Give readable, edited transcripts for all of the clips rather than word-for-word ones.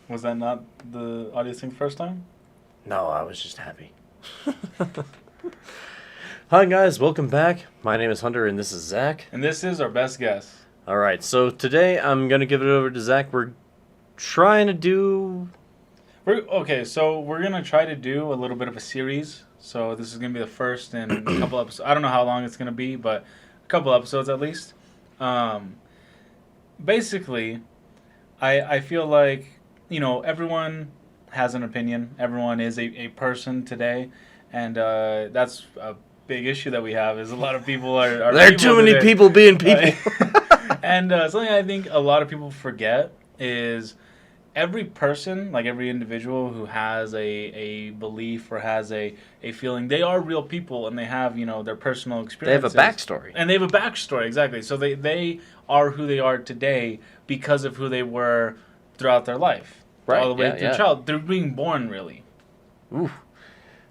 Was that not the audio sync first time? No, I was just happy. Hi guys, welcome back. My name is Hunter and this is Zach. And this is our best guess. Alright, so today I'm going to give it over to Zach. We're trying to do... So we're going to try to do a little bit of a series. So this is going to be the first in a couple episodes. I don't know how long it's going to be, but a couple episodes at least. Basically, I feel like, everyone has an opinion. Everyone is a person today. And that's a big issue that we have is a lot of people are there are too many today. people being people. And something I think a lot of people forget is every person, like every individual who has a belief or has a feeling, they are real people and they have, their personal They experiences. have a backstory. And they have a backstory, exactly. So they are who they are today because of who they were throughout their life. Right, All the way yeah, through yeah. child. They're being born, really. Ooh,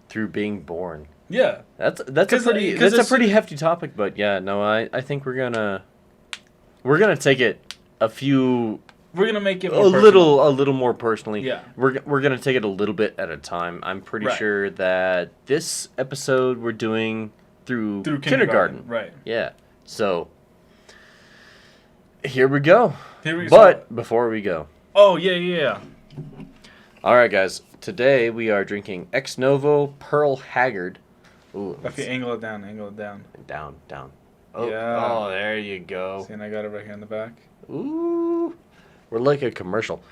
through being born. Yeah. That's a 'Cause pretty pretty hefty topic, but yeah, no, I think we're gonna take it We're gonna make it a more personal. little more personally. Yeah. We're gonna take it a little bit at a time. I'm pretty Right. sure that this episode we're doing through kindergarten. Right. Yeah. So here we go. Here we But before we go, Oh, yeah. all right, guys. Today we are drinking Ex Novo Pearl Haggard. Ooh, If you angle it down. down. Oh, Yeah. oh, there you go. See, and I got it right here in the back. Ooh, we're like a commercial.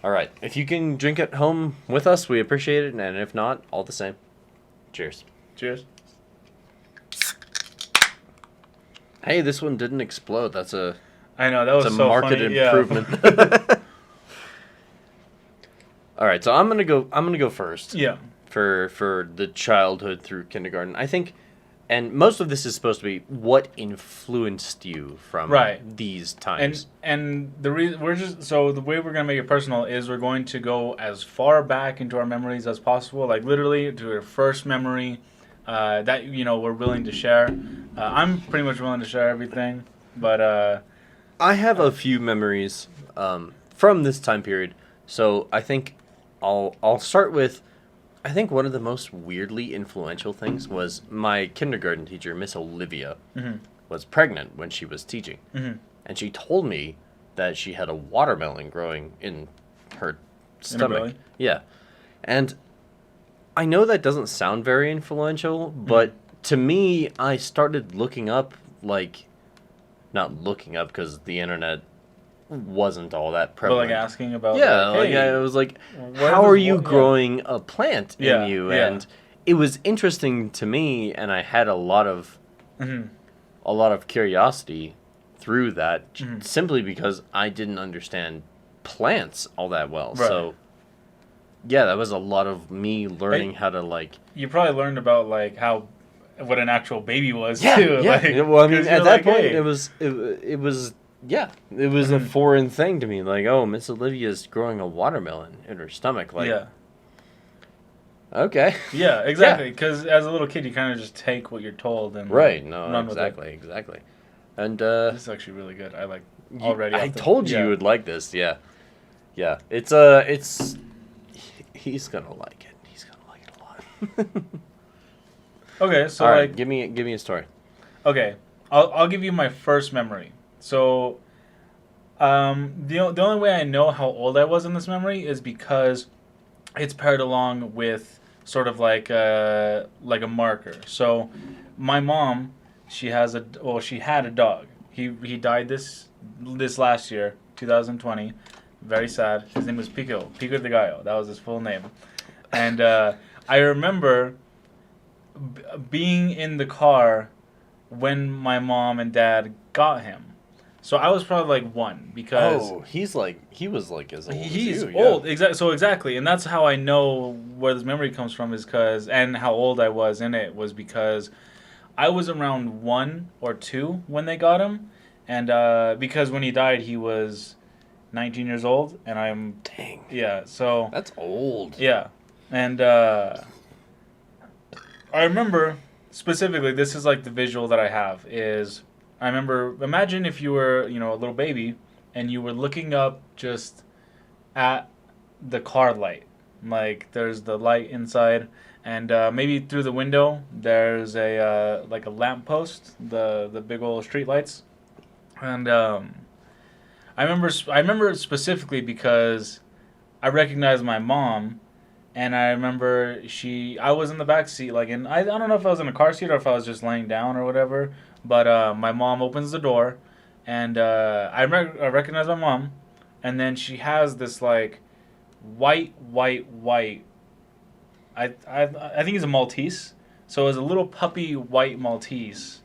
All right, if you can drink at home with us, we appreciate it, and if not, all the same. Cheers. Cheers. Hey, this one didn't explode. That's a I know, that was it's a so market funny. improvement. All right, so I'm gonna go first. Yeah. For the childhood through kindergarten, I think, and most of this is supposed to be what influenced you from Right. these times. And the reason the way we're gonna make it personal is we're going to go as far back into our memories as possible, like literally to our first memory that we're willing to share. I'm pretty much willing to share everything, but I have a few memories from this time period, so I think I'll start with. I think one of the most weirdly influential things was my kindergarten teacher, Miss Olivia, was pregnant when she was teaching, and she told me that she had a watermelon growing in her stomach. belly? Yeah, and I know that doesn't sound very influential, but to me, I started looking up not looking up because the internet wasn't all that but prevalent. like asking about It was like, what how is are this you wa- yeah. growing a plant Yeah, in you? yeah. And it was interesting to me, and I had a lot of curiosity through that, simply because I didn't understand plants all that well. Right. So, yeah, that was a lot of me learning how to You probably learned about what an actual baby was Yeah, too. yeah. Like, Well, I mean, 'cause at you're that like, point, hey. it was a foreign thing to me. Like, oh, Miss Olivia's growing a watermelon in her stomach. Like, Yeah. okay. Yeah, exactly. Because as a little kid, you kind of just take what you're told and Right. No, run with it. exactly. And This is actually really good. I like already. I off the- told you yeah. you would like this. Yeah. It's he's gonna like it. He's gonna like it a lot. Okay, so All right, give me a story. okay, I'll give you my first memory. So, the only way I know how old I was in this memory is because it's paired along with sort of like a marker. So, my mom, she had a dog. He died this last year, 2020. Very sad. His name was Pico de Gallo. That was his full name. And I remember being in the car when my mom and dad got him. So I was probably like 1 because he was like as old he's as you. old. Exactly. And that's how I know where this memory comes from and how old I was in it was because I was around 1 or 2 when they got him. And because when he died, he was 19 years old, and I'm... Dang. Yeah, so... That's old. Yeah. And I remember, specifically, this is like the visual that I have, is... I remember, imagine if you were, a little baby, and you were looking up just at the car light. Like there's the light inside, and maybe through the window there's a like a lamp post, the big old street lights, and I remember it specifically because I recognized my mom, and I remember I was in the back seat, like, and I don't know if I was in a car seat or if I was just laying down or whatever, but my mom opens the door, and I recognize my mom, and then she has this like white. I think he's a Maltese, so it was a little puppy white Maltese,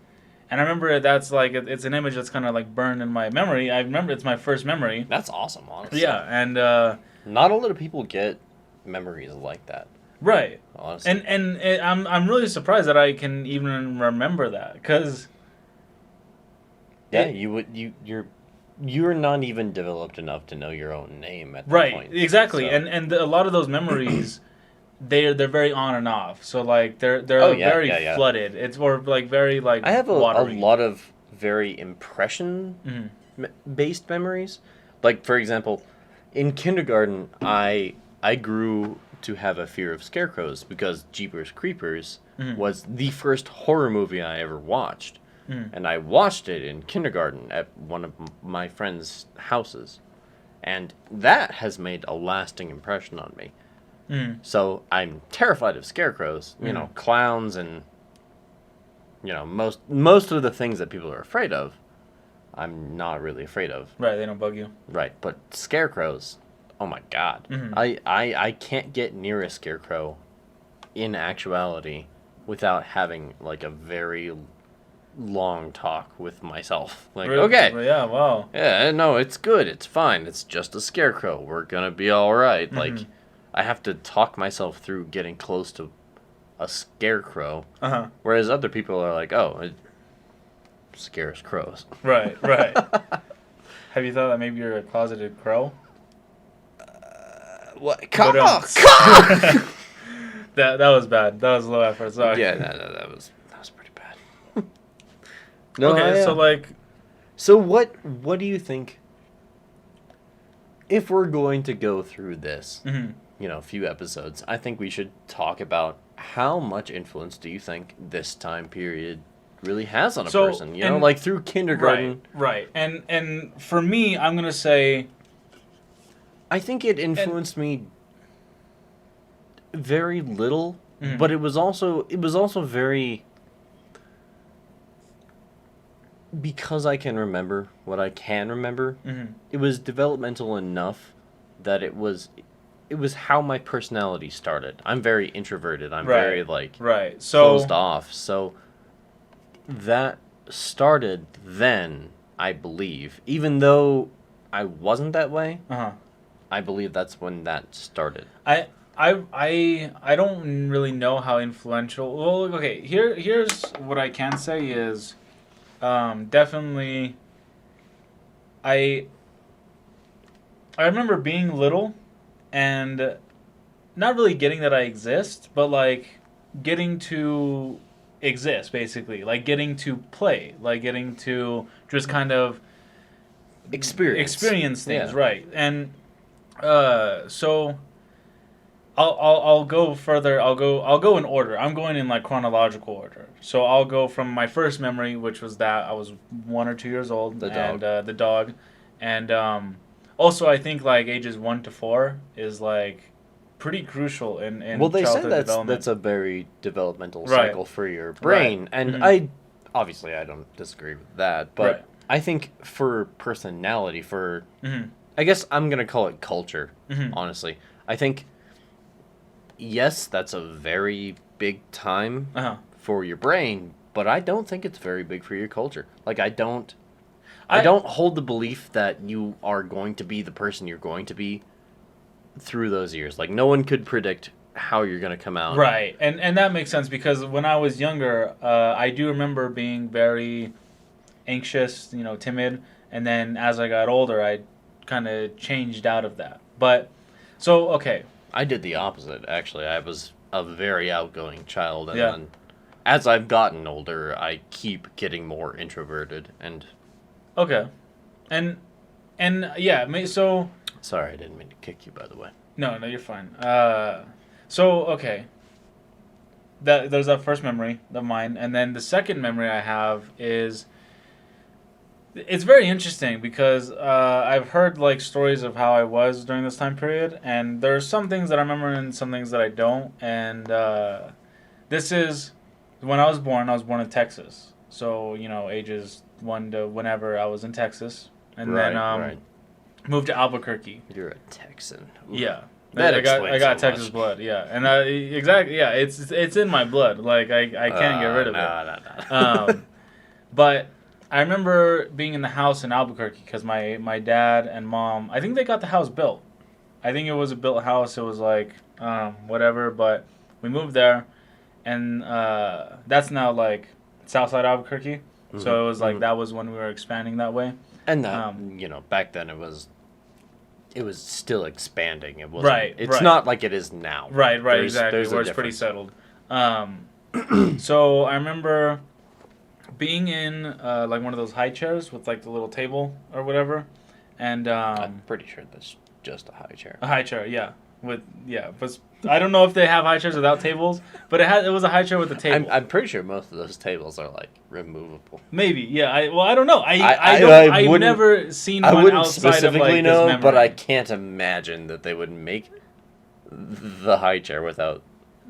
and I remember that's like it's an image that's kind of like burned in my memory. I remember it's my first memory. That's awesome, honestly. Yeah, and not a lot of people get memories like that. right, Honestly. and I'm really surprised that I can even remember that because yeah, you're not even developed enough to know your own name at that right, point. exactly, So. and a lot of those memories. They're very on and off, so like they're very flooded. It's or like very like I have a watery. lot of very impression based memories. Like for example, in kindergarten, I grew to have a fear of scarecrows because Jeepers Creepers was the first horror movie I ever watched, and I watched it in kindergarten at one of my friends' houses, and that has made a lasting impression on me. So I'm terrified of scarecrows, you know, clowns, and you know most of the things that people are afraid of. I'm not really afraid of. Right, they don't bug you. Right, but scarecrows, oh my god, I can't get near a scarecrow, in actuality, without having like a very long talk with myself. Like, Really? okay, Yeah, wow. yeah, no, it's good, it's fine, it's just a scarecrow. We're gonna be all right. Like. I have to talk myself through getting close to a scarecrow. Whereas other people are like, oh, it scares crows. Right. Have you thought that maybe you're a closeted crow? What? Come on! That was bad. That was low effort. Sorry. Yeah, no, that was pretty bad. No, okay, so like, so what do you think? If we're going to go through this, you know, a few episodes, I think we should talk about how much influence do you think this time period really has on a person? You know, like through kindergarten. Right. And for me, I'm gonna say, I think it influenced me very little, but it was also very, because I can remember what I can remember. It was developmental enough that it was how my personality started. I'm very introverted. I'm very like closed off. So that started then, I believe. Even though I wasn't that way, I believe that's when that started. I don't really know how influential. Well, okay. Here's what I can say is, definitely. I remember being little, and not really getting that I exist, but like getting to exist, basically, like getting to play, like getting to just kind of experience things, right? And so I'll go further. I'll go in order. I'm going in like chronological order. So I'll go from my first memory, which was that I was 1 or 2 years old, the dog, and also I think like ages 1 to 4 is like pretty crucial in well, they say development. That's a very developmental cycle for your brain, and I don't disagree with that, but I think for personality, for I guess I'm gonna call it culture. Honestly, I think. Yes, that's a very big time for your brain, but I don't think it's very big for your culture. Like, I don't hold the belief that you are going to be the person you're going to be through those years. Like, no one could predict how you're going to come out. Right, and that makes sense because when I was younger, I do remember being very anxious, you know, timid, and then as I got older, I kind of changed out of that. But, so, okay. I did the opposite, actually. I was a very outgoing child, and then as I've gotten older, I keep getting more introverted, and... Okay. And yeah, so... Sorry, I didn't mean to kick you, by the way. No, no, you're fine. So okay, there's that first memory of mine, and then the second memory I have is it's very interesting because I've heard like stories of how I was during this time period, and there's some things that I remember and some things that I don't. And this is when I was born. I was born in Texas, so ages 1 to whenever I was in Texas, and then Right. moved to Albuquerque. You're a Texan. Ooh. Yeah. That I got explains so Texas much. blood, yeah, and exactly, yeah, it's in my blood. Like I can't get rid of it. No. But I remember being in the house in Albuquerque because my dad and mom, I think they got the house built. I think it was a built house. It was like whatever, but we moved there, and that's now like Southside Albuquerque. So it was like that was when we were expanding that way. And that, back then it was still expanding. It wasn't. Right, It's right. not like it is now. Right, exactly. There's a Where it's pretty difference. settled. So I remember being in like one of those high chairs with like the little table or whatever, and I'm pretty sure that's just a high chair. a high chair, yeah, but I don't know if they have high chairs without tables, but it was a high chair with a table. I'm pretty sure most of those tables are like removable. Maybe, yeah. I don't know. I I've wouldn't- never seen I one wouldn't outside specifically of like know, this memory. but I can't imagine that they would make the high chair without.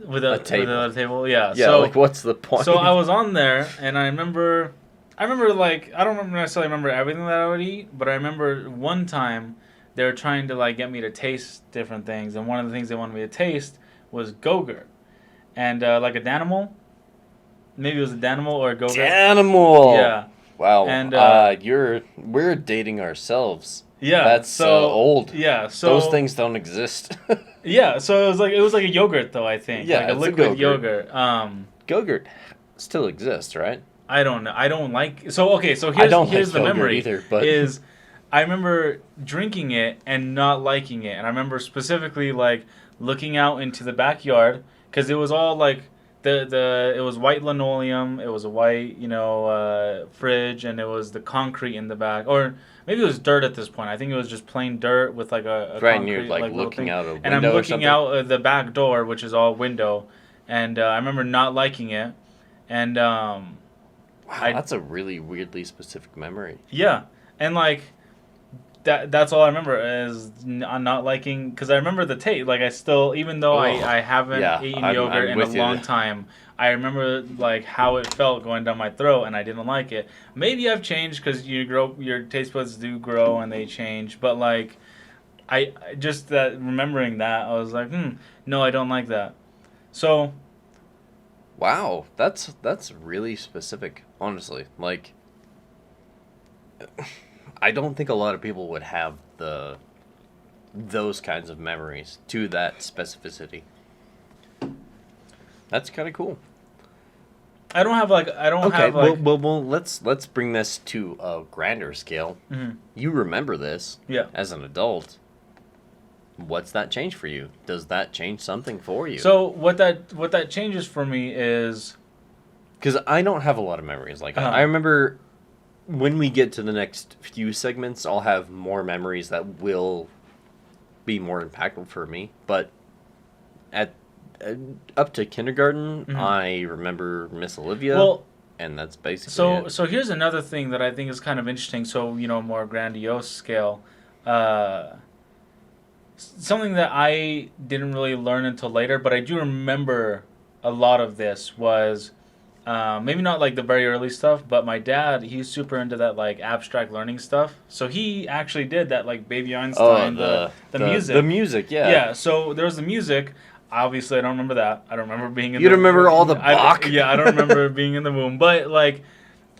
Without a table. without a table, yeah. Yeah, So like what's the point? So I was on there, and I remember like I don't necessarily remember everything that I would eat, but I remember one time they were trying to like get me to taste different things, and one of the things they wanted me to taste was Go-Gurt, and like a Danimal, maybe it was a Danimal or a Go-Gurt. Animal. Yeah, Wow. And, we're dating ourselves. yeah. That's so old. Yeah, so Those things don't exist. Yeah, so it was like a yogurt though, I think. Yeah, like a it's a liquid Go-Gurt. yogurt. Go-Gurt still exists, right? I don't know. I don't like. So okay. So I don't here's like the Go-Gurt memory. either, but- is I remember drinking it and not liking it, and I remember specifically like looking out into the backyard because it was all like it was white linoleum. It was a white fridge, and it was the concrete in the back, or maybe it was dirt at this point. I think it was just plain dirt with like a Right, and concrete, you're like little looking thing. out a window And I'm or looking something? out the back door, which is all window, and I remember not liking it, and Wow, I- that's a really weirdly specific memory. yeah, and like that's all I remember is not liking because I remember the taste. Like I still, even though Ugh. I haven't Yeah, eaten I'm yogurt in a with you. long time, I remember like how it felt going down my throat, and I didn't like it. Maybe I've changed because your taste buds do grow and they change, but like I just that remembering that I was like, no, I don't like that. So Wow, that's really specific, honestly. Like, I don't think a lot of people would have those kinds of memories to that specificity. That's kind of cool. I don't have like Okay, like well, let's bring this to a grander scale. Mhm. You remember this yeah. as an adult. What's that change for you? Does that change something for you? So what that changes for me is Because I don't have a lot of memories like that. Uh-huh. I remember when we get to the next few segments, I'll have more memories that will be more impactful for me. But at up to kindergarten, Mhm. I remember Miss Olivia, well. and that's basically So it. so here's another thing that I think is kind of interesting. So more grandiose scale. Something that I didn't really learn until later, but I do remember a lot of this was maybe not like the very early stuff, but my dad, he's super into that like abstract learning stuff. So he actually did that like Baby Einstein, the music. The music, yeah. Yeah, so there was the music. Obviously, I don't remember that. I don't remember being in You remember all the Bach? Yeah, I don't remember being in the womb. But, like,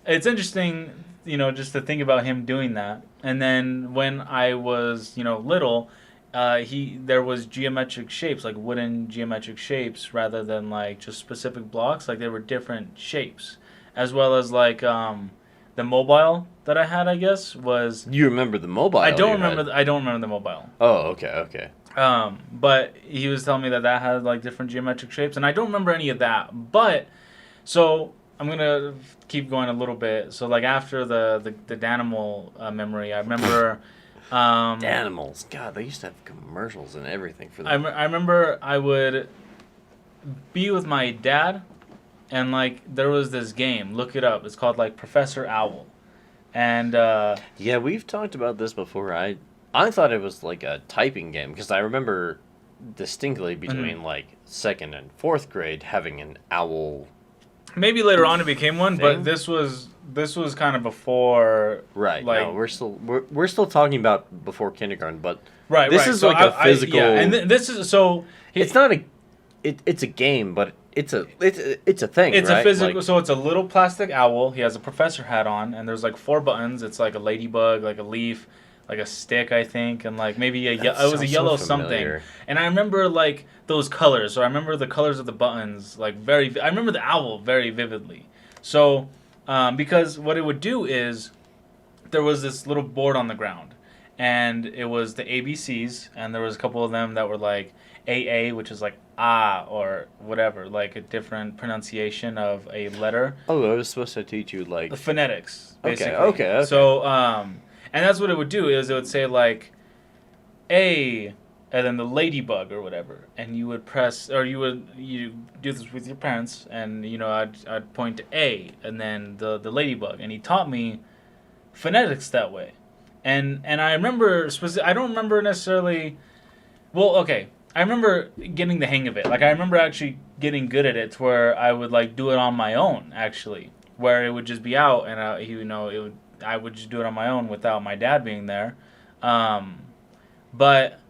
it's interesting, just to think about him doing that. And then when I was, little, there was geometric shapes, like wooden geometric shapes, rather than, like, just specific blocks. Like, they were different shapes. As well as, like, the mobile that I had, I guess, was... You remember the mobile? I don't you had. remember. I don't remember the mobile. Oh, okay. But he was telling me that had like different geometric shapes, and I don't remember any of that. But so I'm gonna keep going a little bit. So like after the Danimal memory, I remember Danimals. God, they used to have commercials and everything for I them. I remember I would be with my dad, and like there was this game. Look it up. It's called like Professor Owl, and Yeah, we've talked about this before. I thought it was like a typing game because I remember distinctly between like second and fourth grade having an owl maybe later on it became one. But thing. this was kind of before. Right. Like No, we're still talking about before kindergarten, but right. this Right. is So like a physical. yeah, and this is so. It's not a. It's a game, but it's a thing. It's right? a physical, Like, so it's a little plastic owl. He has a professor hat on, and there's like 4 buttons. It's like a ladybug, like a leaf, like a stick, I think, and like maybe it was a sounds yellow so something. familiar. And I remember like those colors. So I remember the colors of the buttons, like I remember the owl very vividly. So because what it would do is there was this little board on the ground, and it was the ABCs, and there was a couple of them that were like AA, which is like ah or whatever, like a different pronunciation of a letter. oh, I was supposed to teach you like. The phonetics, basically. Okay. So, and that's what it would do is it would say like A, and then the ladybug or whatever, and you would press, or you do this with your parents, and I'd point to A, and then the ladybug, and he taught me phonetics that way, and I remember I don't remember necessarily. Well, okay. I remember getting the hang of it. Like I remember actually getting good at it to where I would like do it on my own actually, where it would just be out and I would just do it on my own without my dad being there. But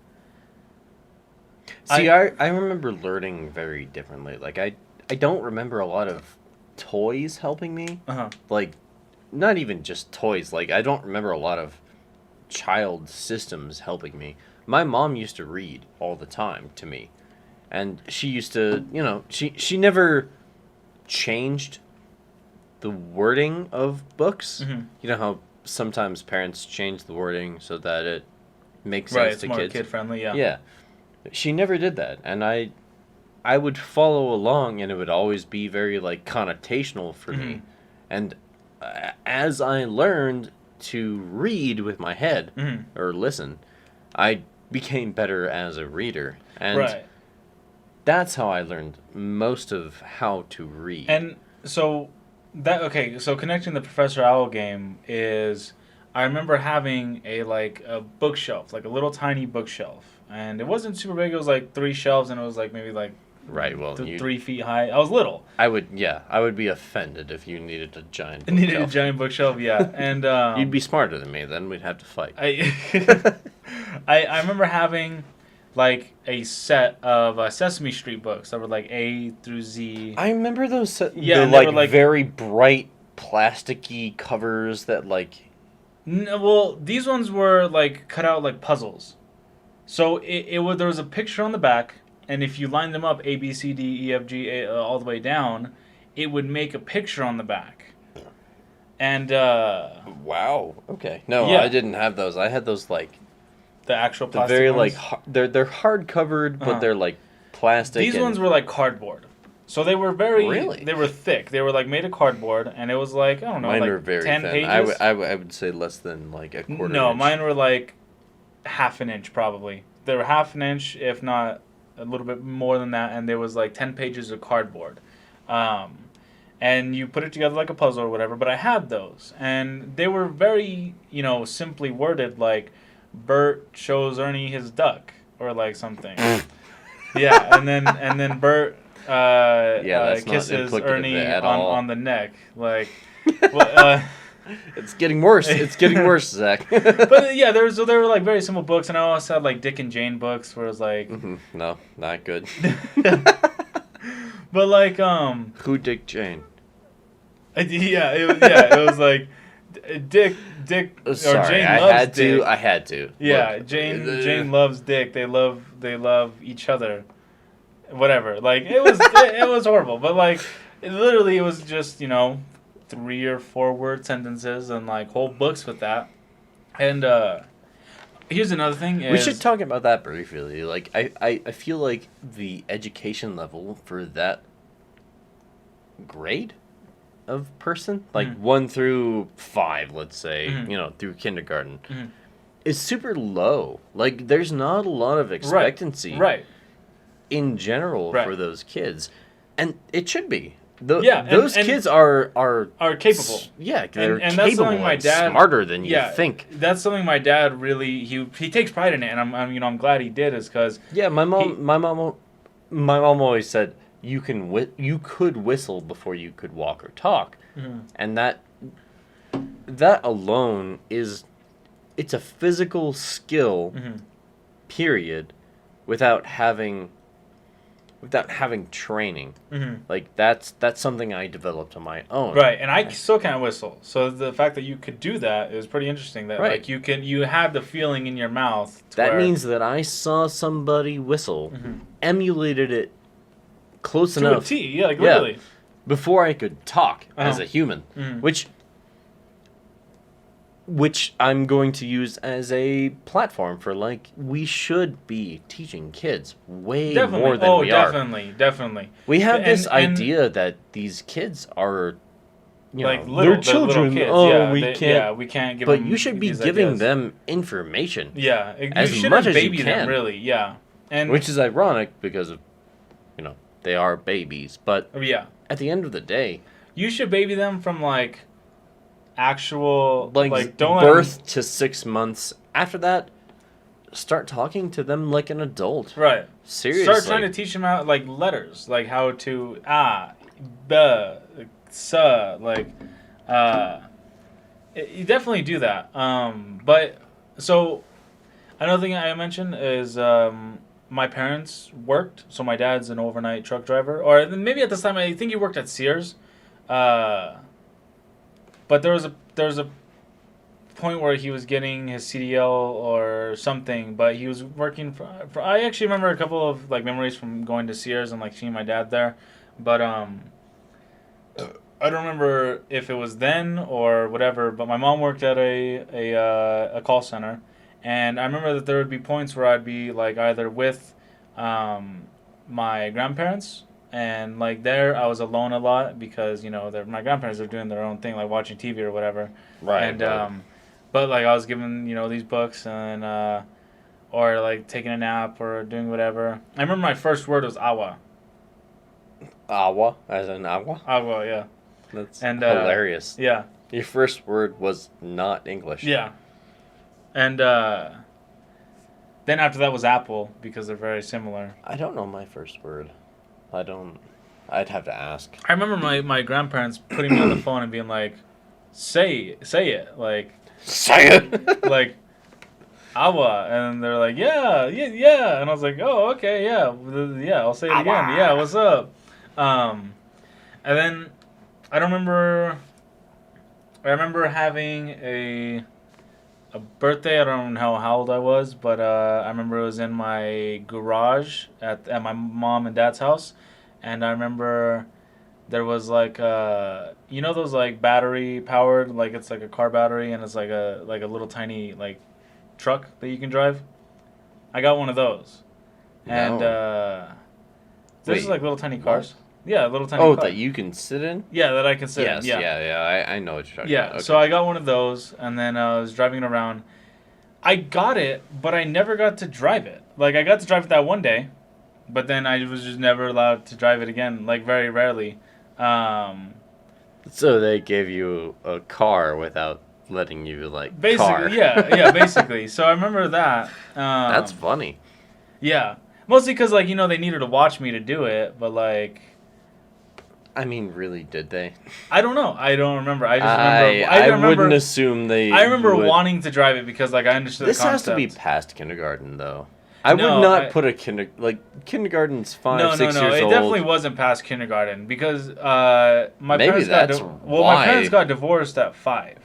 See, I remember learning very differently. Like I don't remember a lot of toys helping me. Like, not even just toys. Like I don't remember a lot of child systems helping me. My mom used to read all the time to me, and she used to, she never changed the wording of books. You know how sometimes parents change the wording so that it makes sense it's to more kids. kid friendly, yeah. Yeah. She never did that, and I would follow along, and it would always be very like connotational for me. And as I learned to read with my head or listen, I became better as a reader, and that's how I learned most of how to read. And so so connecting the Professor Owl game is I remember having a bookshelf, like a little tiny bookshelf, and it wasn't super big. It was like 3 shelves, and it was like maybe like right, well, 3 feet high. I was little. I would be offended if you needed a giant bookshelf. Needed a giant bookshelf, yeah. And you'd be smarter than me, then we'd have to fight. I remember having like a set of Sesame Street books that were like A through Z. I remember those Yeah, the were, like very bright plasticky covers that like well, these ones were like cut out like puzzles. So there was a picture on the back, and if you lined them up A B C D E F G all the way down, it would make a picture on the back. And wow, okay. No, yeah. I didn't have those. I had those like the actual plastic very ones. they're hard covered, but they're like plastic. These ones were like cardboard. So they were they were thick. They were like made of cardboard, and it was like, I don't know, mine like were very 10 thin. pages. I would say less than like a quarter. No, inch. mine were like half an inch probably. They were half an inch, if not a little bit more than that, and there was like 10 pages of cardboard. And you put it together like a puzzle or whatever, but I had those. And they were very, simply worded, like, Bert shows Ernie his duck, or like something. Yeah, and then Bert kisses Ernie on the neck. Like, well, it's getting worse. It's getting worse, Zach. But yeah, there were like very simple books, and I also had like Dick and Jane books where it was like no, not good. But like who Dick Jane? It was like Dick sorry, or Jane I loves had Dick. I had to. Yeah, Look, Jane loves Dick. They love each other. Whatever. Like it was horrible, but like it was just 3 or 4 word sentences and like whole books with that. And here's another thing is... We should talk about that briefly. Like I feel like the education level for that grade of person, like 1 through 5, let's say, through kindergarten, is super low. Like, there's not a lot of expectancy Right. in general Right. for those kids, and it should be. Yeah, Those and kids are capable. Yeah, they're And that's capable something my and dad smarter than you yeah, think. that's something my dad really he takes pride in it, and I'm glad he did, is because Yeah, my mom always said you could whistle before you could walk or talk, and that alone it's a physical skill, period, without having training. Like that's something I developed on my own. right, and I still can't whistle. So the fact that you could do that is pretty interesting. That Right. like you had the feeling in your mouth. That means that I saw somebody whistle, emulated it close to enough a T, yeah, like literally. before I could talk as Uh-huh. a human, Mhm. which I'm going to use as a platform for, like, we should be teaching kids way more than we are. Definitely. We have this And- idea that these kids are, Like know, little, they're they're children. little kids. Oh, Yeah, we they- can't. Yeah, we can't give But them. you should be these giving ideas. them information. Yeah, you as shouldn't much as you baby them, can. really. Yeah, and Which is ironic because of, they are babies. But yeah, at the end of the day, you should baby them from like actual like don't birth to 6 months. After that, start talking to them like an adult. right. Seriously. Start trying to teach them out like letters, like how to b, s, like you definitely do that. But so another thing I mentioned is my parents worked. So my dad's an overnight truck driver, or maybe at this time I think he worked at Sears. But there was a point where he was getting his CDL or something, but he was working for I actually remember a couple of like memories from going to Sears and like seeing my dad there, but I don't remember if it was then or whatever. But my mom worked at a call center, and I remember that there would be points where I'd be like either with my grandparents. And like there, I was alone a lot because my grandparents are doing their own thing, like watching TV or whatever. Right. And right. but like I was given these books and or like taking a nap or doing whatever. I remember my first word was awa. Awa, as in agua? Agua, yeah. That's And hilarious. Yeah. Your first word was not English. Yeah. And then after that was apple because they're very similar. I don't know my first word. I'd have to ask. I remember my grandparents putting me on the phone and being like, say it, like Say it! like awa, and they're like yeah, and I was like, oh, okay, yeah, I'll say it again. Awa. Yeah, what's up? And then I remember having a birthday. I don't know how old I was, but I remember it was in my garage at my mom and dad's house, and I remember there was like those like battery powered, like it's like a car battery and it's like a little tiny like truck that you can drive. I got one of those, and this is Wait, like little tiny what? cars. Yeah, little tiny. Oh, car. that you can sit in? Yeah, that I can sit Yes, in. yeah. I know what you're talking Yeah, about. Okay. so I got one of those, and then I was driving it around. I got it, but I never got to drive it. Like, I got to drive it that one day, but then I was just never allowed to drive it again, like, very rarely. So they gave you a car without letting you, like, Basically, car. yeah, basically. So I remember that. That's funny. Yeah. Mostly because, like, they needed to watch me to do it, but, like... I mean, really, did they? I don't know. I don't remember. I just remember... I remember, wouldn't assume they I remember would. wanting to drive it because, like, I understood This the concept. has to be past kindergarten, though. I No, would not I- put a kindergarten's 5, No, 6 years it old. definitely wasn't past kindergarten because my Maybe parents that's my why. parents got divorced at 5.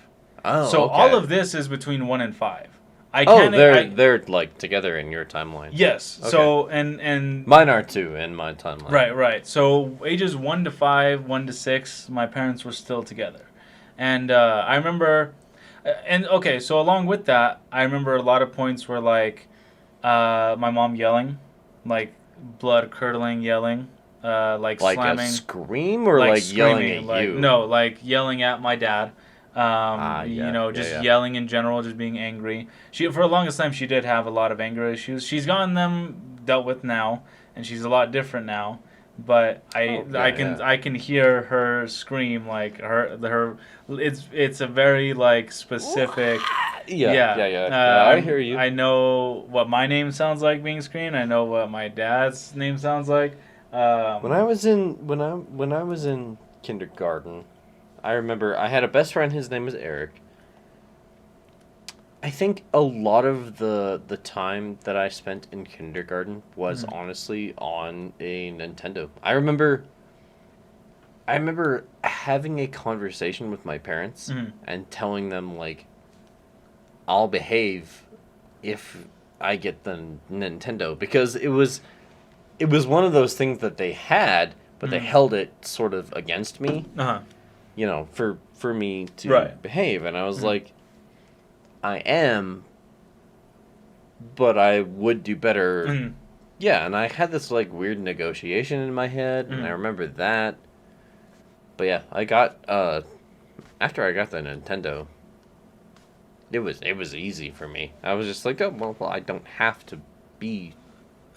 Oh, So okay. all of this is between 1 and 5. They're like together in your timeline. Yes. Okay. So and Mine are too in my timeline. right. So ages 1 to 5, 1 to 6, my parents were still together, and I remember, and okay, so along with that, I remember a lot of points where like my mom yelling, like blood curdling yelling, like Like slamming. a scream or like yelling screaming, at like, you? No, like yelling at my dad. Yeah, yeah, Just yeah. yelling in general, just being angry. She for the longest time she did have a lot of anger issues. She's gotten them dealt with now, and she's a lot different now. But Oh, yeah, yeah. I can hear her scream like her. It's a very like specific. Yeah, Yeah, yeah, yeah. Yeah, I hear you. I know what my name sounds like being screamed. I know what my dad's name sounds like. When I was in when I was in kindergarten, I remember I had a best friend. His name was Eric. I think a lot of the time that I spent in kindergarten was honestly on a Nintendo. I remember having a conversation with my parents Mhm. and telling them like I'll behave if I get the Nintendo because it was one of those things that they had, but they held it sort of against me, Uh-huh. for me to Right. behave, and I was like, I am, but I would do better. Mhm. Yeah, and I had this like weird negotiation in my head, and I Mhm. remember that. But yeah, I got after I got the Nintendo, it was easy for me. I was just like, oh well, I don't have to be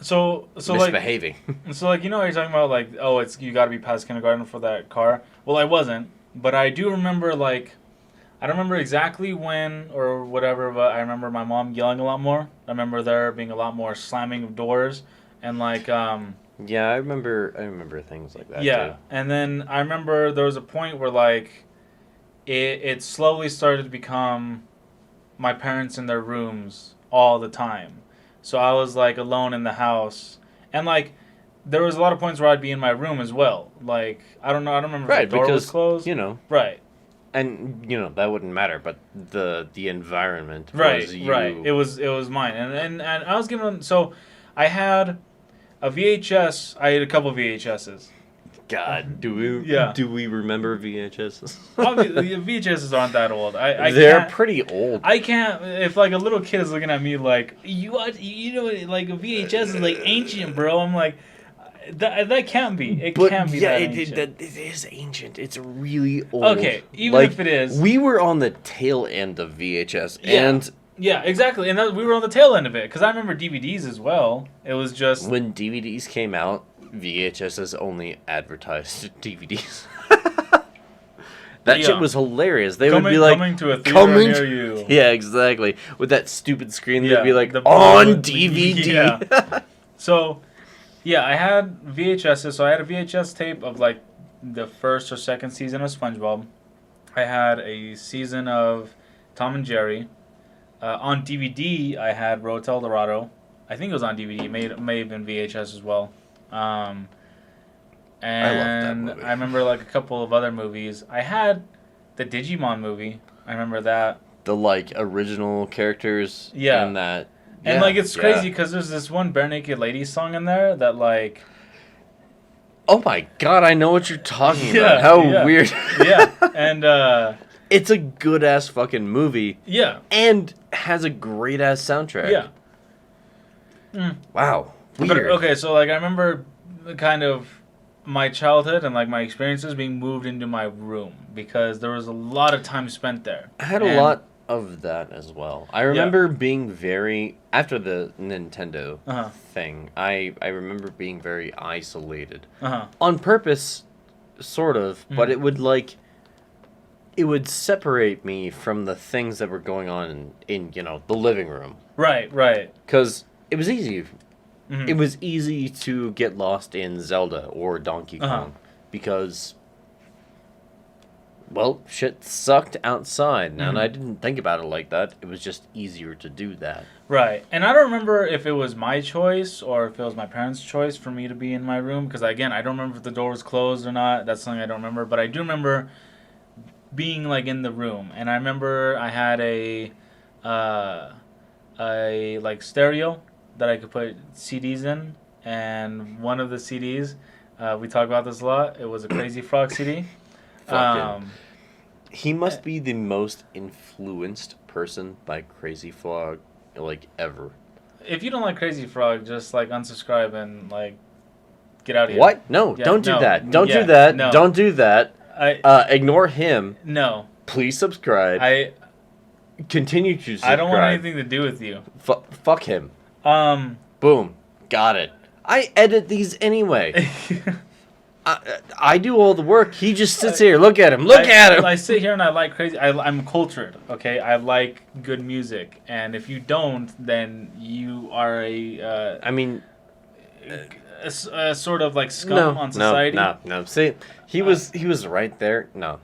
So misbehaving. like you're talking about like, oh, it's you got to be past kindergarten for that car. Well, I wasn't, but I do remember like I don't remember exactly when or whatever, but I remember my mom yelling a lot more. I remember there being a lot more slamming of doors and like Yeah, I remember things like that too. yeah, and then I remember there was a point where like it slowly started to become my parents in their rooms all the time. So I was like alone in the house. And like there was a lot of points where I'd be in my room as well. Like I don't remember if Right, the door was because closed. Right. and that wouldn't matter, but the environment Right, was right. you. It was mine. And I was given so I had a VHS, I had a couple VHSs. God, Yeah. do we remember VHS? Obviously, VHSs aren't that old. I They're can't pretty old. I can't. If like a little kid is looking at me like you know like a VHS is like ancient, bro. I'm like that can't be. It But can't be yeah, that ancient. it is ancient. It's really old. Okay, even if it is, we were on the tail end of VHS, Yeah. and Yeah, exactly. And we were on the tail end of it because I remember DVDs as well. It was just when DVDs came out, VHSs only advertised DVDs. That Yeah. shit was hilarious. They would be like coming to a theater near you. Yeah, exactly. With that stupid screen, Yeah, they'd be like the on blue- DVD. Yeah. So, yeah, I had VHSs. So I had a VHS tape of like the first or second season of SpongeBob. I had a season of Tom and Jerry. On DVD, I had Road to El Dorado. I think it was on DVD. May have been VHS as well. Um, I loved that and movie. I remember like a couple of other movies. I had the Digimon movie. I remember that. The like original characters. Yeah. And that. And yeah, like it's yeah. crazy because there's this one Bare Naked Ladies song in there that like Oh my god, I know what you're talking Yeah, about. How yeah. weird. yeah, and It's a good ass fucking movie yeah, and has a great ass soundtrack. yeah. Mm. Wow. Weird. But okay, so like I remember kind of my childhood and like my experiences being moved into my room because there was a lot of time spent there. I had a And- lot of that as well. I remember being very after the Nintendo Uh-huh. thing. I remember being very isolated Uh-huh. on purpose, sort of. But it would like it would separate me from the things that were going on in the living room Right, right. because it was easy. Mhm. It was easy to get lost in Zelda or Donkey Kong Uh-huh. because. Well, shit sucked outside, and I didn't think about it like that. It was just easier to do that. Right. And I don't remember if it was my choice or if it was my parents' choice for me to be in my room because again, I don't remember if the door was closed or not. That's something I don't remember, but I do remember being like in the room. And I remember I had a like stereo that I could put CDs in, and one of the CDs we talk about this a lot. It was a Crazy Frog CD. Fucking- He must be the most influenced person by Crazy Frog, like, ever. If you don't like Crazy Frog, just like unsubscribe and like get out of here. What? No, Yeah, don't do no, that. Don't yeah, do that. no. Don't do that. I Ignore him. no. Please subscribe. I Continue to subscribe. I don't want anything to do with you. Fuck him. Um. Boom. Got it. I edit these anyway. I do all the work. He just sits here. Look at him. Look at him. I sit here and I like crazy. I'm cultured. Okay, I like good music, and if you don't, then you are a. I mean, a sort of like scum on society. No. See, he was right there. No.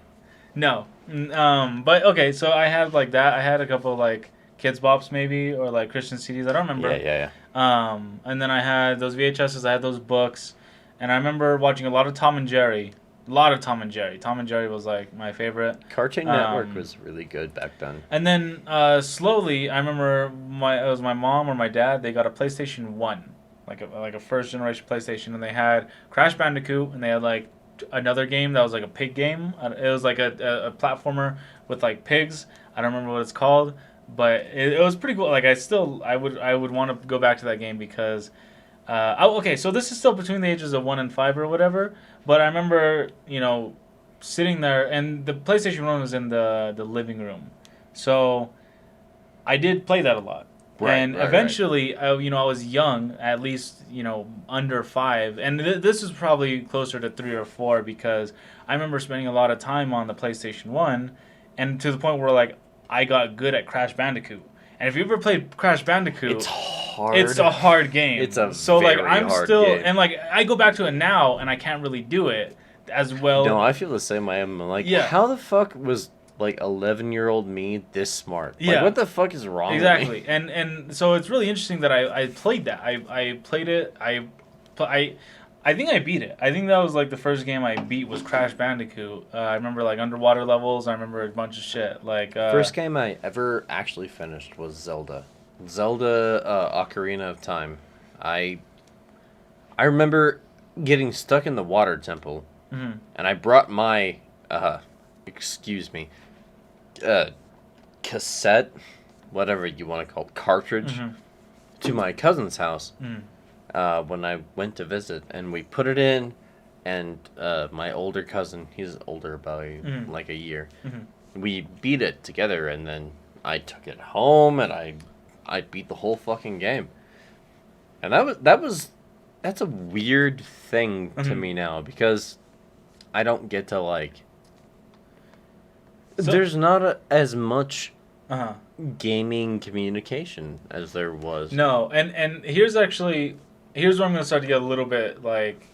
No. But okay, so I had like that. I had a couple like Kids Bops maybe or like Christian CDs. I don't remember. Yeah. And then I had those VHSs. I had those books, and I remember watching a lot of Tom and Jerry. A lot of Tom and Jerry. Tom and Jerry was like my favorite. Cartoon Network was really good back then. And then slowly, I remember it was my mom or my dad. They got a PlayStation 1, like a first generation PlayStation, and they had Crash Bandicoot, and they had like another game that was like a pig game. It was like a platformer with like pigs. I don't remember what it's called, but it was pretty cool. Like I would want to go back to that game because. Okay, so this is still between the ages of 1 and 5 or whatever, but I remember, sitting there, and the PlayStation 1 was in the living room, so I did play that a lot. Right, eventually, I was young, at least, under 5, and this is probably closer to 3 or 4, because I remember spending a lot of time on the PlayStation 1, and to the point where, like, I got good at Crash Bandicoot. And if you ever played Crash Bandicoot, it's hard. It's a hard game. It's a so very like I'm hard still game. And like I go back to it now and I can't really do it as well. No, I feel the same way. I'm like, how the fuck was like 11-year-old me this smart? Yeah. Like, what the fuck is wrong exactly. with me? And so it's really interesting that I played that. I played it. I think I beat it. I think that was like the first game I beat was Crash Bandicoot. I remember like underwater levels. I remember a bunch of shit. Like first game I ever actually finished was Zelda. Ocarina of Time. I remember getting stuck in the water temple, and I brought my cassette, whatever you want to call it, cartridge, to my cousin's house. When I went to visit, and we put it in, and my older cousin, he's older by like a year, we beat it together, and then I took it home, and I beat the whole fucking game. And that's a weird thing to me now, because I don't get to like, there's not as much gaming communication as there was. No, and here's where I'm going to start to get a little bit, like,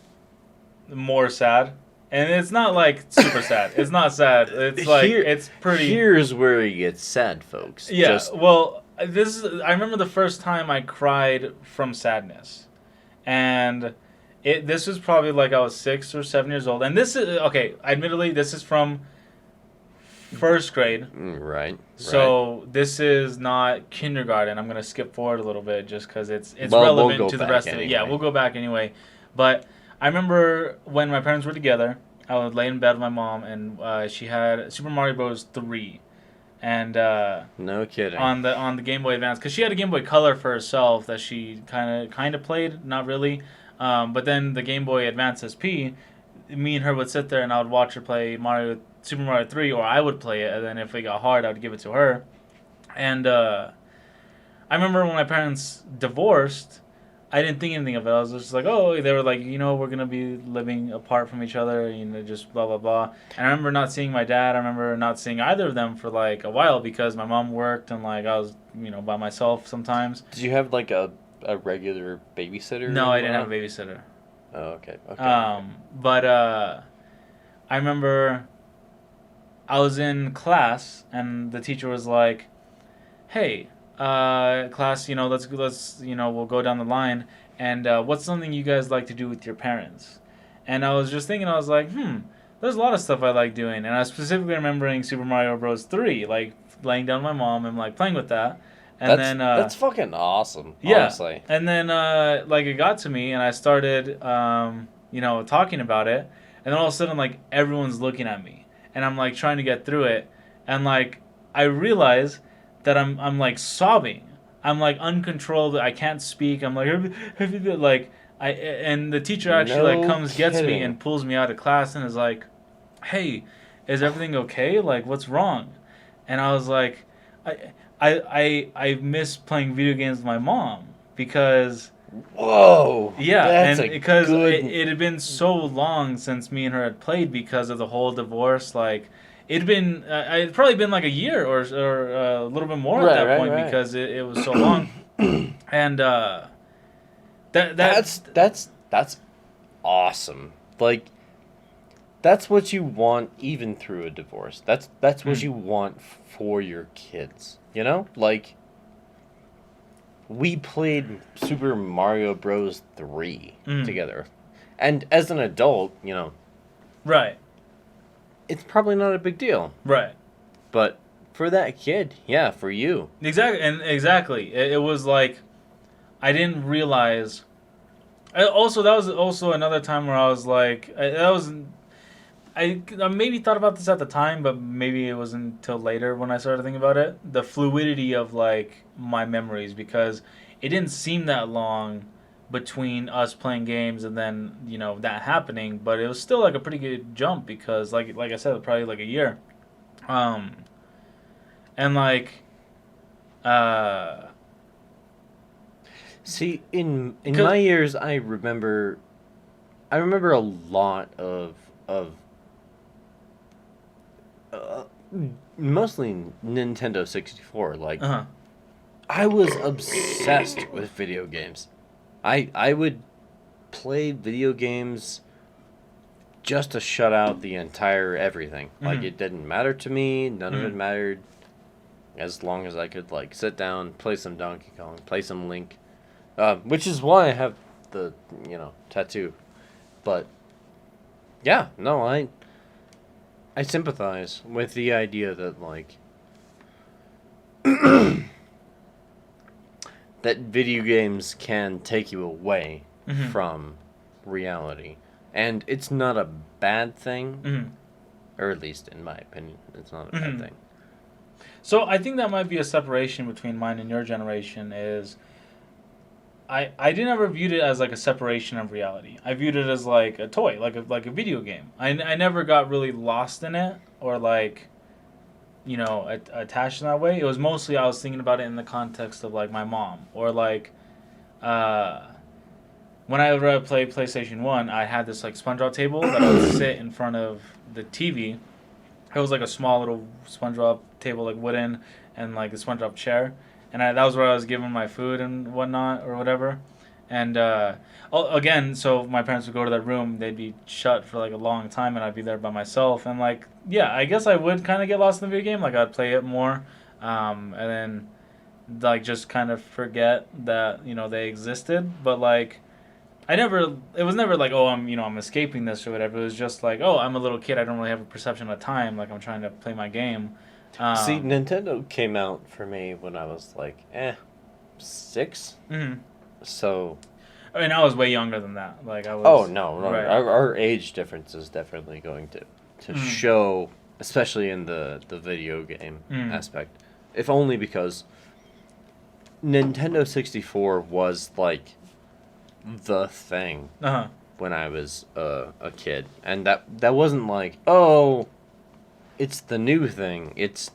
more sad. And it's not, like, super sad. It's not sad. It's, like, it's pretty... Here's where it gets sad, folks. Yeah, I remember the first time I cried from sadness. And this was probably, like, I was 6 or 7 years old. And this is... Okay, admittedly, this is from first grade. Right. So this is not kindergarten. I'm going to skip forward a little bit just because it's relevant to the rest of it. Yeah, we'll go back anyway. But I remember when my parents were together, I would lay in bed with my mom, and she had Super Mario Bros. 3. And no kidding. On the Game Boy Advance, because she had a Game Boy Color for herself that she kind of played, not really. But then the Game Boy Advance SP, me and her would sit there, and I would watch her play Super Mario 3, or I would play it, and then if it got hard, I would give it to her. And I remember when my parents divorced, I didn't think anything of it. I was just like, oh, they were like, we're going to be living apart from each other, just blah, blah, blah. And I remember not seeing my dad. I remember not seeing either of them for, like, a while because my mom worked and, like, I was, by myself sometimes. Did you have, like, a regular babysitter? No, I didn't have a babysitter. Oh, okay. But I remember I was in class, and the teacher was like, hey, class, let's we'll go down the line, and what's something you guys like to do with your parents? And I was just thinking, I was like, there's a lot of stuff I like doing, and I was specifically remembering Super Mario Bros. 3, like laying down with my mom and like playing with that. And that's fucking awesome. Yeah. Honestly. And then like it got to me, and I started talking about it, and then all of a sudden like everyone's looking at me, and I'm like trying to get through it, and like I realize that I'm like sobbing. I'm like uncontrolled. I can't speak. I'm like and the teacher actually like comes, gets me, and pulls me out of class and is like, hey, is everything okay? Like, what's wrong? and I was like, I miss playing video games with my mom because Whoa, yeah, that's and a because good. it had been so long since me and her had played because of the whole divorce. Like it'd probably been like a year or a little bit more at Right, that right, point right. because it was so long. And that That's awesome. Like that's what you want even through a divorce. That's what mm, you want for your kids. You know? Like we played Super Mario Bros. 3 mm, together. And as an adult, right, it's probably not a big deal. right. But for that kid, yeah, for you. Exactly. It was like I didn't realize. Also, that was also another time where I was like, that was I maybe thought about this at the time, but maybe it wasn't until later when I started thinking about it. The fluidity of like my memories because it didn't seem that long between us playing games and then that happening, but it was still like a pretty good jump because like I said, probably like a year. Um, and like uh, See, in because my years, I remember a lot of uh, mostly Nintendo 64. Like uh I was obsessed with video games. I would play video games just to shut out the entire everything. Like mm-hmm, it didn't matter to me. None of it mm-hmm. mattered as long as I could like sit down, play some Donkey Kong, play some Link. Which is why I have the tattoo. But yeah, no, I sympathize with the idea that like that video games can take you away Mm-hmm. from reality. And it's not a bad thing, Mm-hmm. or at least in my opinion, it's not a bad Mm-hmm. thing. So I think that might be a separation between mine and your generation is I didn't ever viewed it as like a separation of reality. I viewed it as like a toy, like a video game. I never got really lost in it or like attached in that way. It was mostly I was thinking about it in the context of like my mom or like uh, whenever I played PlayStation One, I had this like SpongeBob table that I would sit in front of the TV. It was like a small little SpongeBob table, like wooden, and like a SpongeBob chair, and that was where I was given my food and whatnot or whatever. And again, so my parents would go to that room. They'd be shut for like a long time, and I'd be there by myself. And like, yeah, I guess I would kind of get lost in the video game. Like I'd play it more, and then like just kind of forget that they existed. But like it was never like, oh, I'm escaping this or whatever. It was just like, oh, I'm a little kid. I don't really have a perception of time. Like I'm trying to play my game. See, Um, Nintendo came out for me when I was like, 6. mhm. So, I mean, I was way younger than that. Like I oh was, no, no, right. our age difference is definitely going to Mm, show, especially in the video game mm, aspect. If only because Nintendo 64 was like the thing uh-huh. when I was a kid, and that wasn't like, oh, it's the new thing. It's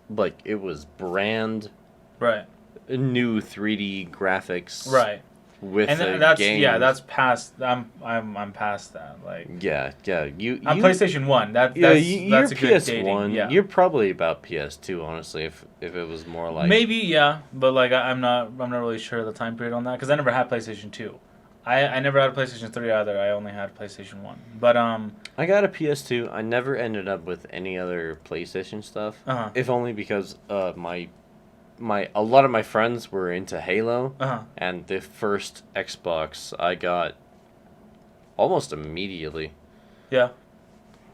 like it was brand Right. new 3D graphics Right. with And a that's yeah, game. that's past. I'm past that. Like Yeah. on You PlayStation One. Yeah, That's you're a good dating. PS1. Yeah. You're probably about PS2, honestly. If it was more like Maybe yeah, but like I'm not really sure of the time period on that because I never had PlayStation Two. I never had a PlayStation 3 either. I only had PlayStation 1. But I got a PS2. I never ended up with any other PlayStation stuff. uh-huh. If only because my a lot of my friends were into Halo, Uh-huh. and the first Xbox I got almost immediately. Yeah.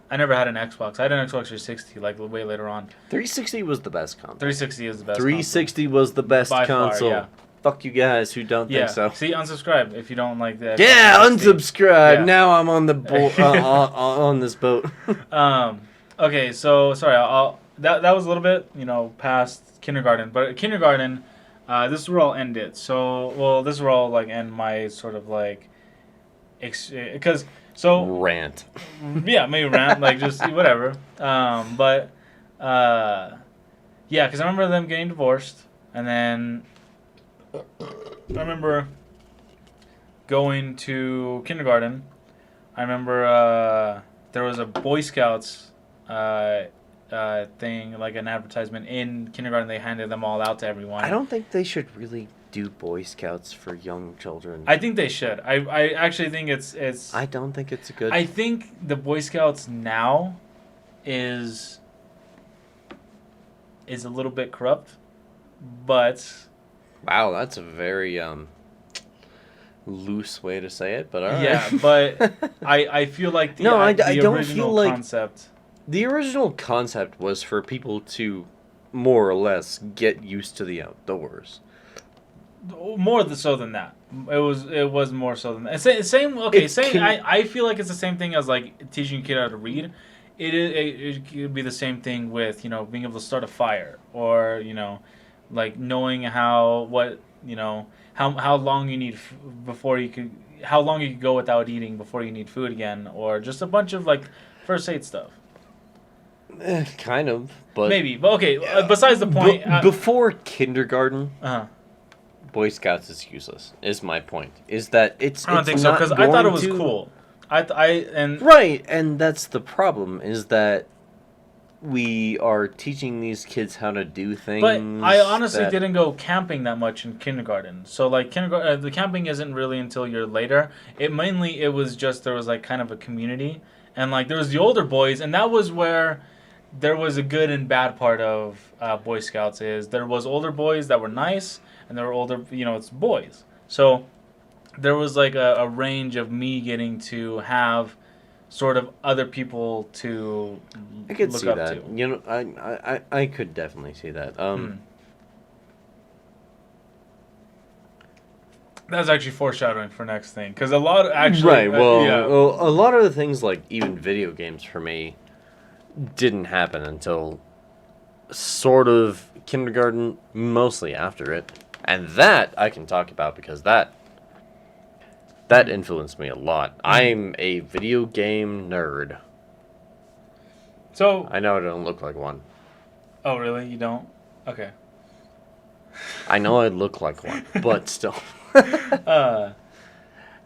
I never had an Xbox. I had an Xbox 360 like way later on. 360 was the best console. 360 is the best 360 was the best By far, console. yeah. Fuck you guys who don't Yeah. think so. See, unsubscribe if you don't like the Yeah, Xbox 360. unsubscribe. Yeah. Now I'm on the on this boat. Okay, so sorry, that was a little bit past kindergarten, but kindergarten, this is where I'll end it. So this is where I'll like end my sort of like, because so Rant. yeah, maybe rant like just whatever. But Yeah, because I remember them getting divorced, and then I remember going to kindergarten. I remember there was a Boy Scouts thing, like an advertisement in kindergarten. They handed them all out to I everyone. don't think they should really do Boy Scouts for young children. I think they should. I actually think it's. I don't think it's a good. I think the Boy Scouts now is a little bit corrupt, but Wow, that's a very loose way to say it, but all right. yeah, but I feel like the No, I the don't original feel like- concept. The original concept was for people to more or less get used to the outdoors. More so than that. It was more so than that. Same. Okay. Same. I feel like it's the same thing as like teaching a kid how to read. It could be the same thing with being able to start a fire, or like knowing how long you need before you could, how long you could go without eating before you need food again, or just a bunch of like first aid stuff. Kind of, but Maybe, but okay. Besides the point. Before kindergarten, Uh-huh. Boy Scouts is useless. Is my point? Is that it's? I don't think so, because I thought it was cool. Right, and that's the problem, is that we are teaching these kids how to do things. But I honestly that- didn't go camping that much in kindergarten. So like kindergarten, the camping isn't really until you're later. It was just there was like kind of a community, and like there was the older boys, and that was where there was a good and bad part of Boy Scouts. Is there was older boys that were nice, and there were older, it's boys. So there was like a range of me getting to have sort of other people to I could look see up that. to. I could definitely see that. That's actually foreshadowing for next thing, because a lot of actually Right. Well, yeah. a lot of the things, like even video games for me, didn't happen until sort of kindergarten, mostly after it, and that I can talk about because that influenced me a lot. I'm a video game nerd. So I know I don't look like one. oh really, you don't? Okay. I know I look like one, but still.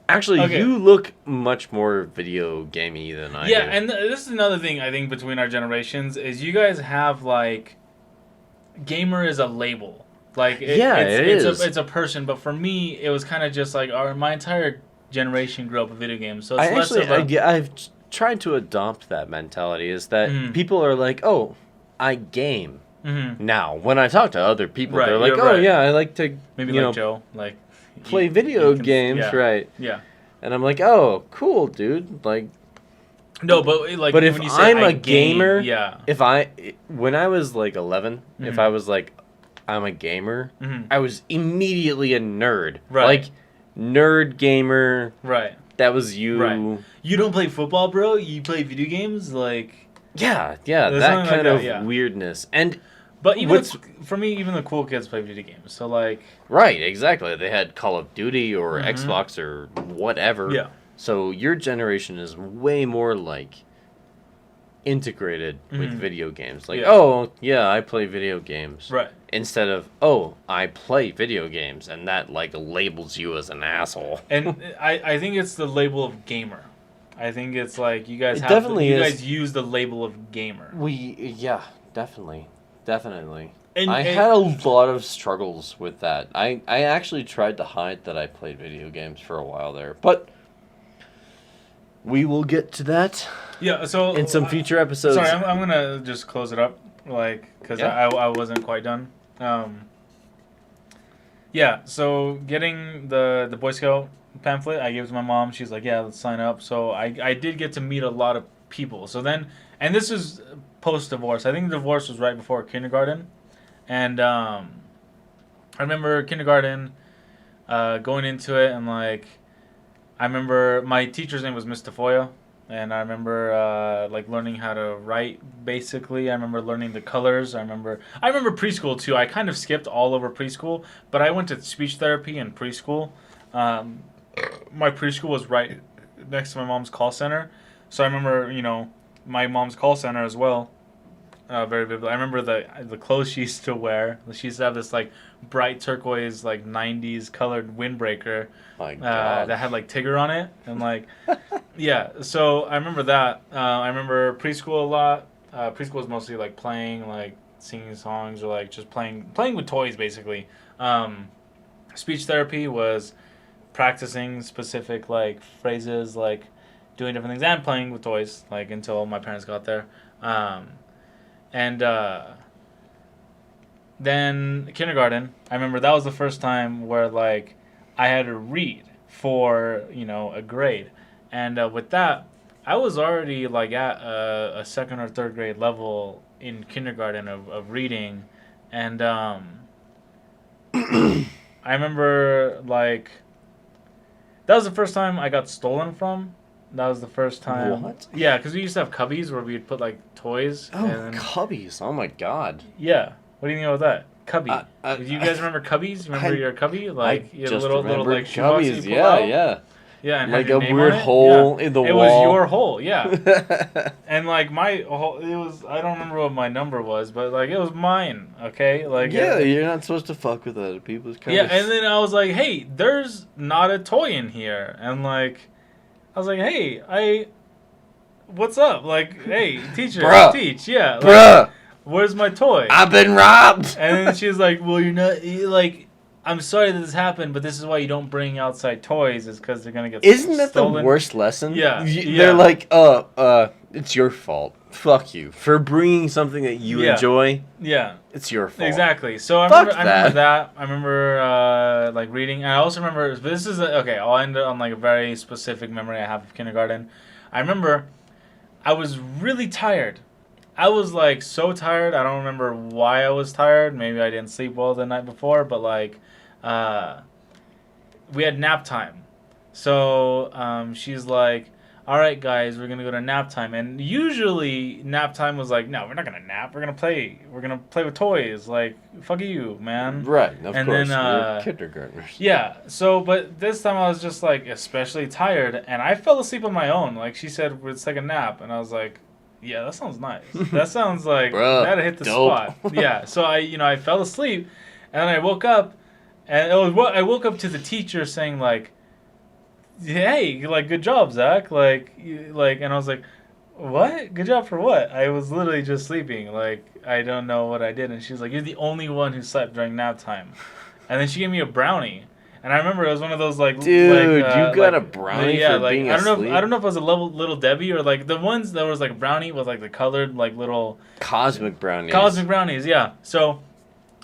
Actually, Okay. you look much more video gamey than I do. Yeah, and this is another thing I think between our generations is you guys have like gamer is a label. Like it's a person, but for me it was kind of just like my entire generation grew up with video games. So it's I've tried to adopt that mentality, is that people are like, "Oh, I game." Mm-hmm. Now, when I talk to other people, Right, they're like, you're "Oh right. yeah, I like to Maybe you like know, Joe, like play you video can- games, yeah, right?" Yeah. And I'm like, "Oh, cool, dude." Like, No, but like but if when you say I'm I a gamer, yeah. when I was like 11, if I was like, I'm a gamer, I was immediately a nerd. Right. Like, nerd gamer. Right. That was you. Right. You don't play football, bro? You play video games? Like Yeah, There's that something kind like of that, yeah. weirdness. And but even What's- for me, even the cool kids play video games. So like right, exactly. They had Call of Duty or Xbox or whatever. yeah. So your generation is way more like integrated with video games. Like, Yeah. oh, yeah, I play video games. Right. Instead of, oh, I play video games, and that like labels you as an asshole. And I think it's the label of gamer. I think it's like you guys It have definitely you is. guys use the label of gamer. Yeah, definitely. And I had a lot of struggles with that. I actually tried to hide that I played video games for a while there, but we will get to that yeah. So in some future episodes. Sorry, I'm gonna just close it up, like because Yeah. I wasn't quite done. Yeah. So getting the Boy Scout pamphlet, I gave it to my mom. She's like, yeah, let's sign up. So I did get to meet a lot of people. So then, and this is post divorce. I think the divorce was right before kindergarten, and I remember kindergarten, going into it, and like I remember my teacher's name was Miss Tafoya. And I remember like learning how to write. Basically, I remember learning the colors. I remember preschool too. I kind of skipped all over preschool, but I went to speech therapy in preschool. My preschool was right next to my mom's call center, so I remember my mom's call center as well. very vividly. I remember the clothes she used to wear. She used to have this like bright turquoise like '90s colored windbreaker My God. that had like Tigger on it, and like yeah. So I remember that. I remember preschool a lot. Preschool was mostly like playing, like singing songs, or like just playing with toys basically. Speech therapy was practicing specific like phrases, like doing different things and playing with toys, like until my parents got there. Um, and then kindergarten, I remember that was the first time where like I had to read for a grade, and with that, I was already like at a second or third grade level in kindergarten of reading, and I remember like that was the first time I got stolen from. That was the first time. What? Yeah, because we used to have cubbies where we'd put like toys. Oh, and cubbies! Oh my God. Yeah. What do you think about that? Cubby. Do Do you guys remember cubbies? Remember your cubby? Like I you had just a little like shoebox cubbies. you pull Yeah, out? yeah. Yeah, and Like had your a name weird on it? hole Yeah. in the It wall. was your hole, yeah. And like my whole, it was, I don't remember what my number was, but like it was mine. Okay, like Yeah, you're not supposed to fuck with other people's cubbies. yeah. And then I was like, hey, there's not a toy in here, and like I was like, hey, what's up? Like, hey, teacher, Bruh. teach, yeah. Like, Bruh, where's my toy? I've been robbed. And then she's like, well, you're not, like, I'm sorry that this happened, but this is why you don't bring outside toys, is because they're going to get Isn't that stolen. the worst lesson? Yeah, They're like, it's your fault. Fuck you. For bringing something that you Yeah. enjoy, Yeah, it's your fault. exactly. So I Fuck remember that. that. I remember, like, reading. And I also remember, this is, okay, I'll end it on, like, a very specific memory I have of kindergarten. I remember I was really tired. I was like so tired. I don't remember why I was tired. Maybe I didn't sleep well the night before, but like we had nap time. So she's like, all right, guys, we're going to go to nap time. And usually nap time was like, no, we're not going to nap. We're going to play. We're going to play with toys. Like, fuck you, man. Right, of And course. then, We're kindergartners. Yeah, so, but this time I was just, like, especially tired, and I fell asleep on my own. Like, she said, let's take a nap, and I was like, yeah, that sounds nice. That sounds like, Bruh, that hit the dope. spot. Yeah, so I fell asleep, and then I woke up, and I woke up to the teacher saying, like, hey, like, good job, Zach. Like, and I was like, what? Good job for what? I was literally just sleeping. Like, I don't know what I did. And she's like, you're the only one who slept during nap time. And then she gave me a brownie. And I remember it was one of those like, Dude, like, you got like, a brownie yeah, for like, being I don't asleep? know. I don't know if it was a little Debbie or like the ones that was like a brownie with like the colored like little Cosmic brownies. cosmic brownies. Yeah. So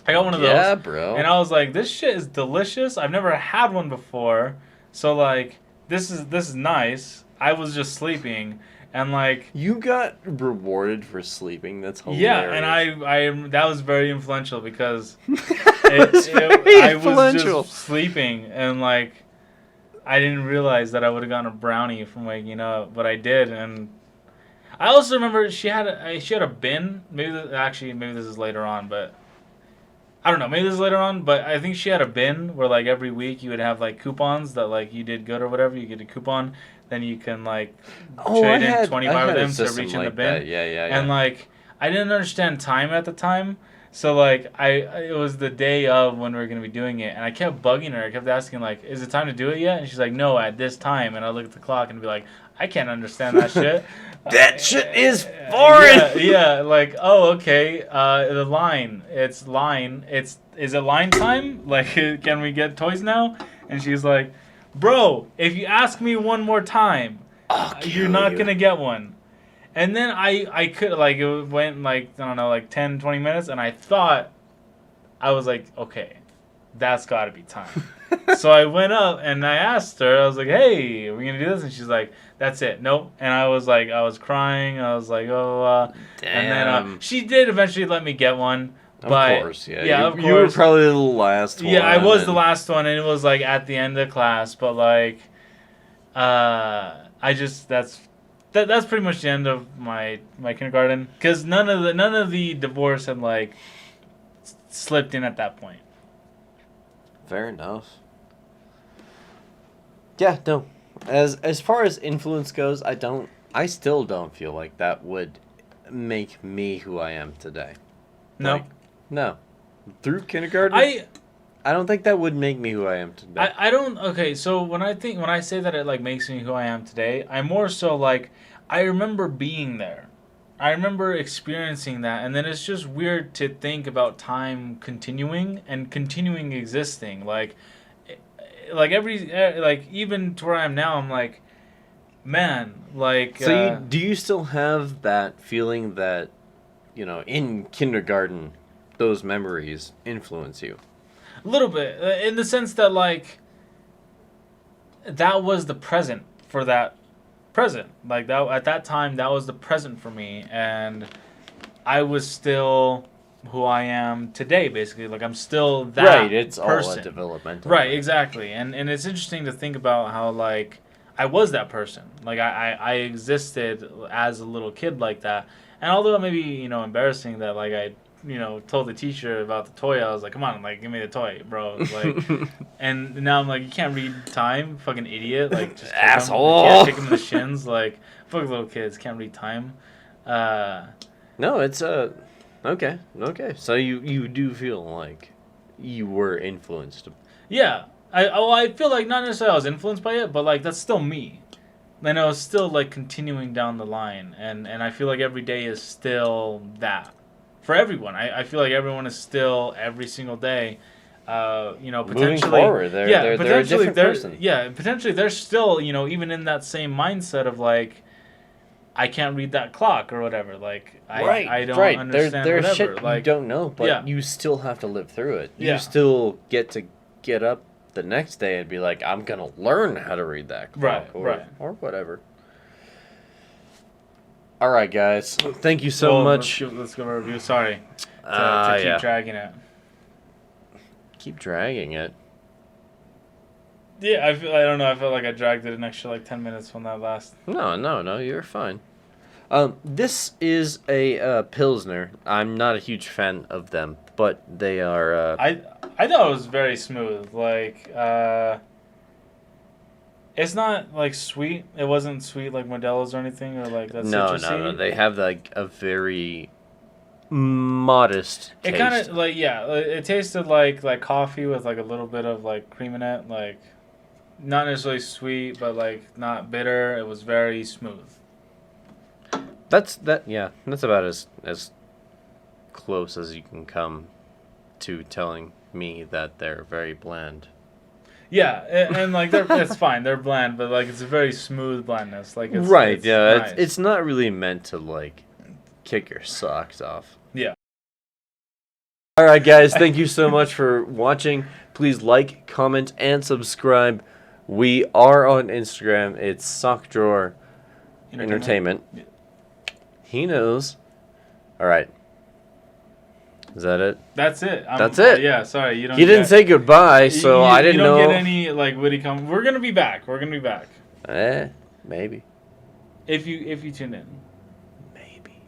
I got one of those. Yeah, bro. And I was like, this shit is delicious. I've never had one before. So like, this is nice. I was just sleeping. And like You got rewarded for sleeping. That's hilarious. yeah, and I that was very influential because That's very I was influential. just sleeping and like I didn't realize that I would have gotten a brownie from waking up, but I did. And I also remember she had a bin. Maybe this is later on, but I don't know. Maybe this is later on, but I think she had a bin where like every week you would have like coupons that like you did good or whatever. You get a coupon, then you can like trade in 25 of them to reach in the bin. Yeah. And like I didn't understand time at the time, so like it was the day of when we were gonna be doing it, and I kept bugging her. I kept asking like, "Is it time to do it yet?" And she's like, "No, at this time." And I look at the clock and be like, "I can't understand that shit." That shit is foreign. Yeah, like okay. The line, it's line. Is it line time? Like, can we get toys now? And she's like, "Bro, if you ask me one more time, you're not gonna get one." And then I could, like, it went, like, I don't know, like 10, 20 minutes, and I thought, I was like, okay, that's gotta be time. So I went up, and I asked her, I was like, hey, are we gonna do this? And she's like, that's it, nope. And I was like, I was crying, I was like, oh, Damn. and then she did eventually let me get one. Of But, course, yeah. Yeah, you, of course. You were probably the last one. Yeah, I was the and- last one, and it was, like, at the end of class, but, like, I just, that's pretty much the end of my kindergarten, because none of the divorce had like slipped in at that point. Fair enough. Yeah, no. As far as influence goes, I still don't feel like that would make me who I am today. No. Like, no. Through kindergarten, I don't think that would make me who I am today. I don't. Okay, so when I say that it like makes me who I am today, I more so like I remember being there. I remember experiencing that, and then it's just weird to think about time continuing and continuing existing. Like like even to where I am now, I'm like, man, like. So do you still have that feeling that, in kindergarten, those memories influence you? A little bit, in the sense that like that was the present for that present. Like that at that time, that was the present for me, and I was still who I am today. Basically, like I'm still that right. It's person. all a developmental. Right, exactly, and it's interesting to think about how like I was that person. Like I existed as a little kid like that, and although it may be embarrassing that like I told the teacher about the toy. I was like, come on, like, give me the toy, bro. Like, and now I'm like, you can't read time, fucking idiot. Like, just asshole. Kick him in the shins. Like, fuck little kids, can't read time. No, it's okay. So you do feel like you were influenced. Yeah, I feel like not necessarily I was influenced by it, but like that's still me. And I was still like continuing down the line, and I feel like every day is still that. For everyone, I feel like everyone is still every single day, potentially moving forward. They're a different person. Yeah, potentially they're still even in that same mindset of like, I can't read that clock or whatever. Like I don't understand there's whatever. shit Like you don't know, but you still have to live through it. Yeah. You still get to get up the next day and be like, I'm gonna learn how to read that clock, or whatever. All right, guys. Thank you so much. Let's give a review. Sorry to keep dragging it. Keep dragging it. Yeah, I don't know. I felt like I dragged it an extra like 10 minutes from that last. No. You're fine. This is a Pilsner. I'm not a huge fan of them, but they are. I thought it was very smooth. Like it's not like sweet. It wasn't sweet like Modelo's or anything, or like that. No. They have like a very modest taste. It kind of like it tasted like coffee with like a little bit of like cream in it. Like not necessarily sweet, but like not bitter. It was very smooth. That's about as close as you can come to telling me that they're very bland. Yeah, and like it's fine. They're bland, but like it's a very smooth blandness. Like it's right. It's nice. Nice. It's not really meant to like kick your socks off. Yeah. All right, guys. Thank you so much for watching. Please like, comment, and subscribe. We are on Instagram. It's Sock Drawer Entertainment. Yeah. He knows. All right. Is that it? That's it. That's it. Yeah, sorry. You don't. He didn't say goodbye, so I didn't know. You don't get any like witty comment. We're gonna be back. Maybe. If you tune in. Maybe.